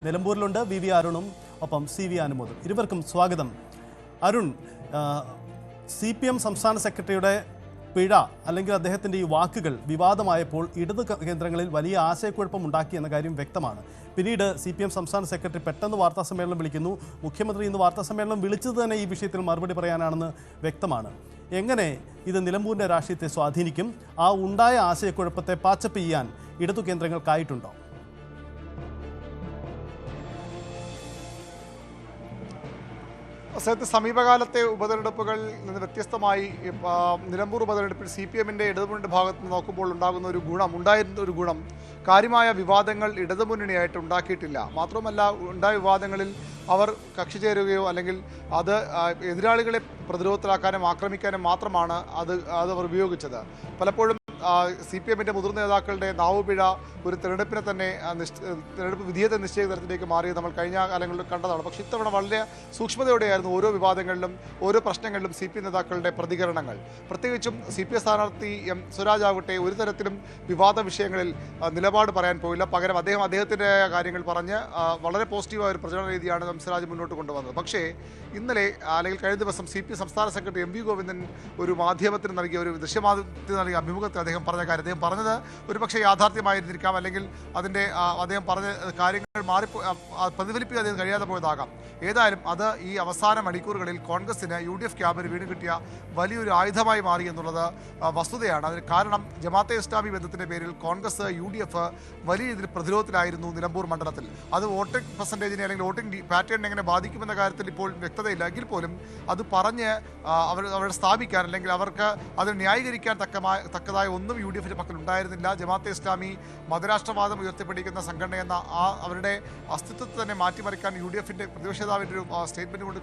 നിലമ്പൂരിലുണ്ട് V അരുണും ഒപ്പം CV അനുമോദും. ഇരുവർക്കും സ്വാഗതം. അരുൺ, CPM സംസ്ഥാന സെക്രട്ടറിയുടെ പിഴ അല്ലെങ്കിൽ അദ്ദേഹത്തിൻ്റെ ഈ വാക്കുകൾ വിവാദമായപ്പോൾ ഇടത് കേന്ദ്രങ്ങളിൽ വലിയ ആശയക്കുഴപ്പം ഉണ്ടാക്കി എന്ന കാര്യം വ്യക്തമാണ്. പിന്നീട് CPM സംസ്ഥാന സെക്രട്ടറി പെട്ടെന്ന് വാർത്താസമ്മേളനം വിളിക്കുന്നു. മുഖ്യമന്ത്രി ഇന്ന് വാർത്താസമ്മേളനം വിളിച്ചത് തന്നെ ഈ വിഷയത്തിൽ മറുപടി പറയാനാണെന്ന് വ്യക്തമാണ്. എങ്ങനെ ഇത് നിലമ്പൂരിൻ്റെ രാഷ്ട്രീയത്തെ സ്വാധീനിക്കും? ആ ഉണ്ടായ ആശയക്കുഴപ്പത്തെ പാച്ചപ്പ് ചെയ്യാൻ ഇടതു കേന്ദ്രങ്ങൾക്കായിട്ടുണ്ടോ? സമീപകാലത്തെ ഉപതെരഞ്ഞെടുപ്പുകളിൽ നിന്ന് വ്യത്യസ്തമായി നിലമ്പൂർ ഉപതെരഞ്ഞെടുപ്പിൽ CPM-ന്റെ ഇടതുമുന്നണിയുടെ ഭാഗത്ത് നിന്ന് നോക്കുമ്പോൾ ഉണ്ടായിരുന്ന ഒരു ഗുണം കാര്യമായ വിവാദങ്ങൾ ഇടതുമുന്നണിയായിട്ട് ഉണ്ടാക്കിയിട്ടില്ല. മാത്രമല്ല, ഉണ്ടായ വിവാദങ്ങളിൽ അവർ കക്ഷി ചേരുകയോ അല്ലെങ്കിൽ അത് എതിരാളികളെ പ്രതിരോധത്തിലാക്കാനും ആക്രമിക്കാനും മാത്രമാണ് അത് അവർ ഉപയോഗിച്ചത്. പലപ്പോഴും CPM-ന്റെ മുതിർന്ന നേതാക്കളുടെ നാവുപിഴ ഒരു തെരഞ്ഞെടുപ്പിനെ തന്നെ തെരഞ്ഞെടുപ്പ് വിധിയെ നിശ്ചയ തരത്തിലേക്ക് മാറിയത് നമ്മൾ കഴിഞ്ഞ കാലങ്ങളിൽ കണ്ടതാണ്. പക്ഷേ ഇത്തവണ വളരെ സൂക്ഷ്മതയോടെയായിരുന്നു ഓരോ വിവാദങ്ങളിലും ഓരോ പ്രശ്നങ്ങളിലും CPM നേതാക്കളുടെ പ്രതികരണങ്ങൾ. പ്രത്യേകിച്ചും CPM സ്ഥാനാർത്ഥി M സ്വരാജ് ആവട്ടെ ഒരു തരത്തിലും വിവാദ വിഷയങ്ങളിൽ നിലപാട് പറയാൻ പോയില്ല. പകരം അദ്ദേഹത്തിൻ്റെ കാര്യങ്ങൾ പറഞ്ഞ് വളരെ പോസിറ്റീവായ ഒരു പ്രചരണ രീതിയാണ് M സ്വരാജ് മുന്നോട്ട് കൊണ്ടുവന്നത്. പക്ഷേ ഇന്നലെ അല്ലെങ്കിൽ കഴിഞ്ഞ ദിവസം CPM സംസ്ഥാന സെക്രട്ടറി MV ഗോവിന്ദൻ ഒരു മാധ്യമത്തിന് നൽകിയ ഒരു ദൃശ്യമാധ്യമത്തിന് നൽകിയ അഭിമുഖത്തിൽ അദ്ദേഹം പറഞ്ഞത് ഒരുപക്ഷെ യാഥാർത്ഥ്യമായിരുന്നിരിക്കാം, അല്ലെങ്കിൽ അദ്ദേഹം പറഞ്ഞ കാര്യങ്ങൾ പ്രതിഫലിപ്പിക്കാൻ അദ്ദേഹം കഴിയാതെ പോയതാകാം. ഏതായാലും അത് ഈ അവസാന മണിക്കൂറുകളിൽ കോൺഗ്രസിന് UDF ക്യാമ്പിന് വീണ് കിട്ടിയ വലിയൊരു ആയുധമായി മാറി എന്നുള്ളത് വസ്തുതയാണ്. അതിന് കാരണം ജമാഅത്തെ ഇസ്ലാമി ബന്ധത്തിൻ്റെ പേരിൽ കോൺഗ്രസ് UDF വലിയ രീതിയിൽ പ്രതിരോധത്തിലായിരുന്നു നിലമ്പൂർ മണ്ഡലത്തിൽ. അത് വോട്ടിംഗ് പെർസെൻറ്റേജിനെ അല്ലെങ്കിൽ വോട്ടിംഗ് പാറ്റേണിനെ എങ്ങനെ ബാധിക്കുമെന്ന കാര്യത്തിൽ ഇപ്പോൾ വ്യക്തതയില്ല. എങ്കിൽ പോലും അത് പറഞ്ഞ് അവരെ സ്ഥാപിക്കാൻ അല്ലെങ്കിൽ അവർക്ക് അത് ന്യായീകരിക്കാൻ തക്കതായ ഒന്നും UDF-ന്റെ പക്കൽ ഉണ്ടായിരുന്നില്ല. ജമാഅത്തെ ഇസ്ലാമി മതരാഷ്ട്രവാദം ഉയർത്തിപ്പിടിക്കുന്ന സംഘടന എന്ന അവരുടെ അസ്തിത്വത്തെ തന്നെ മാറ്റിമറിക്കാൻ UDF-ന്റെ പ്രതിപക്ഷ നേതാവിൻ്റെ ഒരു സ്റ്റേറ്റ്മെൻറ്റ് കൊണ്ട്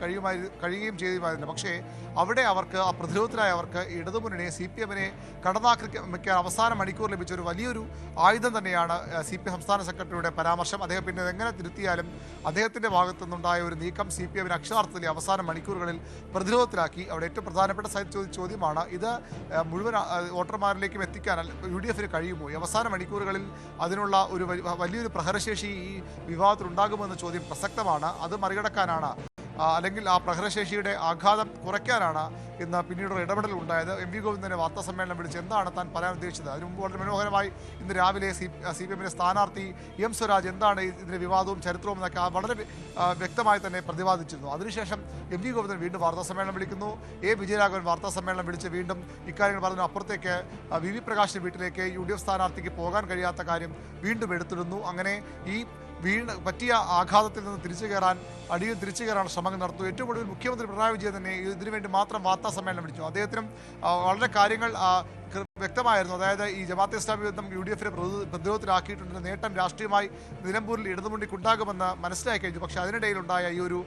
കഴിയുകയും ചെയ്യുമായിരുന്നു. പക്ഷേ അവിടെ അവർക്ക് ആ പ്രതിരോധത്തിലായ അവർക്ക് ഇടതുമുന്നണിയെ CPM-നെ കടന്നാക്രമിക്കാൻ അവസാന മണിക്കൂർ ലഭിച്ച ഒരു വലിയൊരു ആയുധം തന്നെയാണ് CPM സംസ്ഥാന സെക്രട്ടറിയുടെ പരാമർശം. അദ്ദേഹം പിന്നെ എങ്ങനെ തിരുത്തിയാലും അദ്ദേഹത്തിൻ്റെ ഭാഗത്തു നിന്നുണ്ടായ ഒരു നീക്കം CPM-നെ അക്ഷരാർത്ഥത്തിൽ അവസാന മണിക്കൂറുകളിൽ പ്രതിരോധത്തിലാക്കി. അവിടെ ഏറ്റവും പ്രധാനപ്പെട്ട ചോദ്യമാണ് ഇത് മുഴുവൻ വോട്ടർമാരിലേക്കും എത്തിക്കാൻ UDF-ന് കഴിയുമോ? ഈ അവസാന മണിക്കൂറുകളിൽ അതിനുള്ള ഒരു വലിയൊരു പ്രഹരശേഷി ഈ വിവാദത്തിൽ ഉണ്ടാകുമെന്ന ചോദ്യം പ്രസക്തമാണ്. അത് മറികടക്കാനാണ് അല്ലെങ്കിൽ ആ പ്രഹരശേഷിയുടെ ആഘാതം കുറയ്ക്കാനാണ് ഇന്ന് പിന്നീടൊരു ഇടപെടൽ ഉണ്ടായത്. MV ഗോവിന്ദനെ വാർത്താ സമ്മേളനം വിളിച്ച് എന്താണ് താൻ പറയാൻ ഉദ്ദേശിച്ചത്? അതിന് മുമ്പ് വളരെ മനോഹരമായി ഇന്ന് രാവിലെ CPM-ന്റെ സ്ഥാനാർത്ഥി M സ്വരാജ് എന്താണ് ഇതിൻ്റെ വിവാദവും ചരിത്രവും എന്നൊക്കെ വളരെ വ്യക്തമായി തന്നെ പ്രതിപാദിച്ചിരുന്നു. അതിനുശേഷം MV ഗോവിന്ദൻ വീണ്ടും വാർത്താ സമ്മേളനം വിളിക്കുന്നു. വിജയരാഘവൻ വാർത്താ സമ്മേളനം വിളിച്ച് വീണ്ടും ഇക്കാര്യങ്ങൾ പറഞ്ഞു. അപ്പുറത്തേക്ക് VV പ്രകാശിൻ്റെ വീട്ടിലേക്ക് UDF സ്ഥാനാർത്ഥിക്ക് പോകാൻ കഴിയാത്ത കാര്യം വീണ്ടും എടുത്തിടുന്നു. അങ്ങനെ ഈ പറ്റിയ ആഘാതത്തിൽ നിന്ന് തിരിച്ചു കയറാൻ ശ്രമങ്ങൾ നടത്തുന്നു. ഏറ്റവും കൂടുതൽ മുഖ്യമന്ത്രി പിണറായി വിജയൻ തന്നെ ഇതിനുവേണ്ടി മാത്രം വാർത്താ സമ്മേളനം വിളിച്ചു. അദ്ദേഹത്തിനും വളരെ കാര്യങ്ങൾ വ്യക്തമായിരുന്നു. അതായത് ഈ ജമാഅത്തെ ഇസ്ലാമി ബന്ധം UDF-നെ പ്രതിരോധത്തിലാക്കിയിട്ടുണ്ടെന്ന നേട്ടം രാഷ്ട്രീയമായി നിലമ്പൂരിൽ ഇടതുമുന്നണിക്കുണ്ടാകുമെന്ന് മനസ്സിലാക്കി കഴിഞ്ഞു. പക്ഷേ അതിനിടയിലുണ്ടായ ഈ ഒരു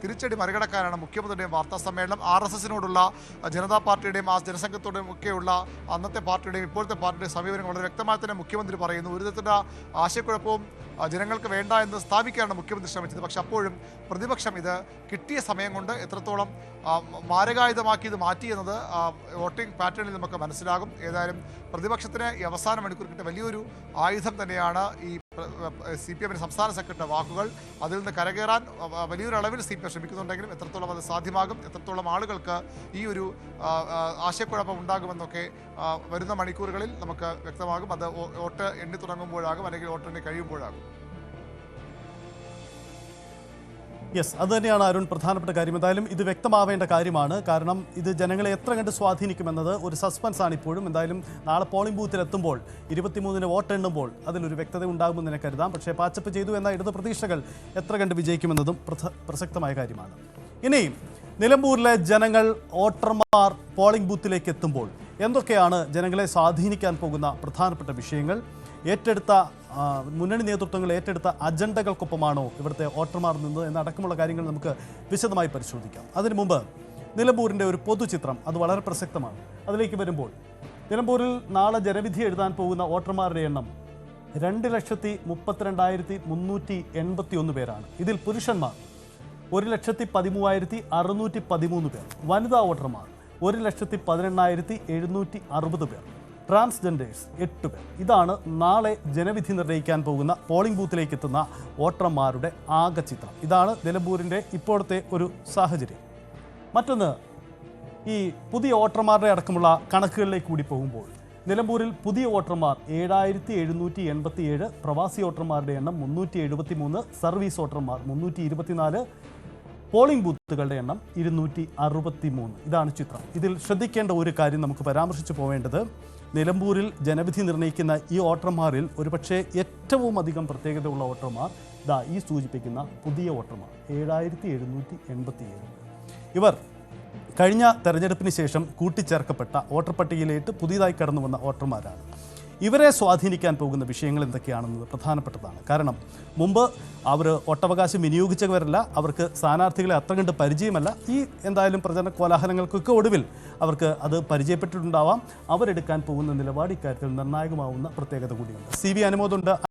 തിരിച്ചടി മറികടക്കാനാണ് മുഖ്യമന്ത്രിയുടെയും വാർത്താ സമ്മേളനം. RSS-നോടുള്ള ജനതാ പാർട്ടിയുടെയും ആ ജനസംഘത്തോടെയും ഒക്കെയുള്ള അന്നത്തെ പാർട്ടിയുടെയും ഇപ്പോഴത്തെ പാർട്ടിയുടെയും സമീപനം വളരെ വ്യക്തമായി തന്നെ മുഖ്യമന്ത്രി പറയുന്നു. ഒരു തരത്തിലുള്ള ആശയക്കുഴപ്പവും ജനങ്ങൾക്ക് വേണ്ട എന്ന് സ്ഥാപിക്കാനാണ് മുഖ്യമന്ത്രി ശ്രമിച്ചത്. പക്ഷെ അപ്പോഴും പ്രതിപക്ഷം ഇത് കിട്ടിയ സമയം കൊണ്ട് എത്രത്തോളം മാരകായുധമാക്കി ഇത് മാറ്റി എന്നത് വോട്ടിംഗ് പാറ്റേണിൽ നമുക്ക് മനസ്സിലാകും. ഏതായാലും പ്രതിപക്ഷത്തിന് ഈ അവസാന മണിക്കൂർ കിട്ടിയ വലിയൊരു ആയുധം തന്നെയാണ് ഈ CPM-ന്റെ സംസ്ഥാന സെക്രട്ടറി വാക്കുകൾ. അതിൽ നിന്ന് കരകയറാൻ വലിയൊരു അളവിൽ CPM ശ്രമിക്കുന്നുണ്ടെങ്കിലും എത്രത്തോളം അത് സാധ്യമാകും, എത്രത്തോളം ആളുകൾക്ക് ഈ ഒരു ആശയക്കുഴപ്പം ഉണ്ടാകുമെന്നൊക്കെ വരുന്ന മണിക്കൂറുകളിൽ നമുക്ക് വ്യക്തമാകും. അത് വോട്ട് എണ്ണി തുടങ്ങുമ്പോഴാകും അല്ലെങ്കിൽ വോട്ട് എണ്ണി കഴിയുമ്പോഴാകും. യെസ്, അത് തന്നെയാണ് അരുൺ പ്രധാനപ്പെട്ട കാര്യം. എന്തായാലും ഇത് വ്യക്തമാവേണ്ട കാര്യമാണ്. കാരണം ഇത് ജനങ്ങളെ എത്ര കണ്ട് സ്വാധീനിക്കുമെന്നത് ഒരു സസ്പെൻസാണ് ഇപ്പോഴും. എന്തായാലും നാളെ പോളിംഗ് ബൂത്തിലെത്തുമ്പോൾ 23-ന് വോട്ട് എണ്ണുമ്പോൾ അതിലൊരു വ്യക്തത ഉണ്ടാകുമെന്ന് തന്നെ കരുതാം. പക്ഷേ പാച്ചപ്പ് ചെയ്തു എന്ന ഇടത് പ്രതീക്ഷകൾ എത്ര കണ്ട് വിജയിക്കുമെന്നതും പ്രസക്തമായ കാര്യമാണ്. ഇനി നിലമ്പൂരിലെ ജനങ്ങൾ വോട്ടർമാർ പോളിംഗ് ബൂത്തിലേക്ക് എത്തുമ്പോൾ എന്തൊക്കെയാണ് ജനങ്ങളെ സ്വാധീനിക്കാൻ പോകുന്ന പ്രധാനപ്പെട്ട വിഷയങ്ങൾ? ഏറ്റെടുത്ത മുന്നണി നേതൃത്വങ്ങൾ ഏറ്റെടുത്ത അജണ്ടകൾക്കൊപ്പമാണോ ഇവിടുത്തെ വോട്ടർമാർ നിന്നത് എന്നടക്കമുള്ള കാര്യങ്ങൾ നമുക്ക് വിശദമായി പരിശോധിക്കാം. അതിനു മുമ്പ് നിലമ്പൂരിൻ്റെ ഒരു പൊതുചിത്രം അത് വളരെ പ്രസക്തമാണ്. അതിലേക്ക് വരുമ്പോൾ നിലമ്പൂരിൽ നാളെ ജനവിധി എഴുതാൻ പോകുന്ന വോട്ടർമാരുടെ എണ്ണം 2,32,381 പേരാണ്. ഇതിൽ പുരുഷന്മാർ 1,13,613 പേർ, വനിതാ വോട്ടർമാർ 1,18,760 പേർ. ട്രാൻസ്ജെൻഡേഴ്സ് 8 പേർ. ഇതാണ് നാളെ ജനവിധി നിർണ്ണയിക്കാൻ പോകുന്ന പോളിംഗ് ബൂത്തിലേക്ക് എത്തുന്ന വോട്ടർമാരുടെ ആകെ ചിത്രം. ഇതാണ് നിലമ്പൂരിൻ്റെ ഇപ്പോഴത്തെ ഒരു സാഹചര്യം. മറ്റൊന്ന്, ഈ പുതിയ വോട്ടർമാരുടെ അടക്കമുള്ള കണക്കുകളിലേക്ക് കൂടി പോകുമ്പോൾ നിലമ്പൂരിൽ പുതിയ വോട്ടർമാർ 7787, പ്രവാസി വോട്ടർമാരുടെ എണ്ണം 373, സർവീസ് വോട്ടർമാർ 324, പോളിംഗ് ബൂത്തുകളുടെ എണ്ണം 263. ഇതാണ് ചിത്രം. ഇതിൽ ശ്രദ്ധിക്കേണ്ട ഒരു കാര്യം നമുക്ക് പരാമർശിച്ചു പോവേണ്ടത്, നിലമ്പൂരിൽ ജനവിധി നിർണ്ണയിക്കുന്ന ഈ വോട്ടർമാരിൽ ഒരുപക്ഷെ ഏറ്റവും അധികം പ്രത്യേകതയുള്ള വോട്ടർമാർ ഈ സൂചിപ്പിക്കുന്ന പുതിയ വോട്ടർമാർ 7787. ഇവർ കഴിഞ്ഞ തെരഞ്ഞെടുപ്പിന് ശേഷം കൂട്ടിച്ചേർക്കപ്പെട്ട വോട്ടർ പട്ടികയിലേക്ക് പുതിയതായി കടന്നു വന്ന വോട്ടർമാരാണ്. ഇവരെ സ്വാധീനിക്കാൻ പോകുന്ന വിഷയങ്ങൾ എന്തൊക്കെയാണെന്നത് പ്രധാനപ്പെട്ടതാണ്. കാരണം മുമ്പ് അവർ വോട്ടവകാശം വിനിയോഗിച്ചവരല്ല, അവർക്ക് സ്ഥാനാർത്ഥികളെ അത്ര കണ്ട് പരിചയമല്ല. ഈ എന്തായാലും പ്രചരണ കോലാഹലങ്ങൾക്കൊക്കെ ഒടുവിൽ അവർക്ക് അത് പരിചയപ്പെട്ടിട്ടുണ്ടാവാം. അവരെടുക്കാൻ പോകുന്ന നിലപാട് ഇക്കാര്യത്തിൽ നിർണായകമാവുന്ന പ്രത്യേകത കൂടിയുണ്ട്. CV അനുമോദുണ്ട്.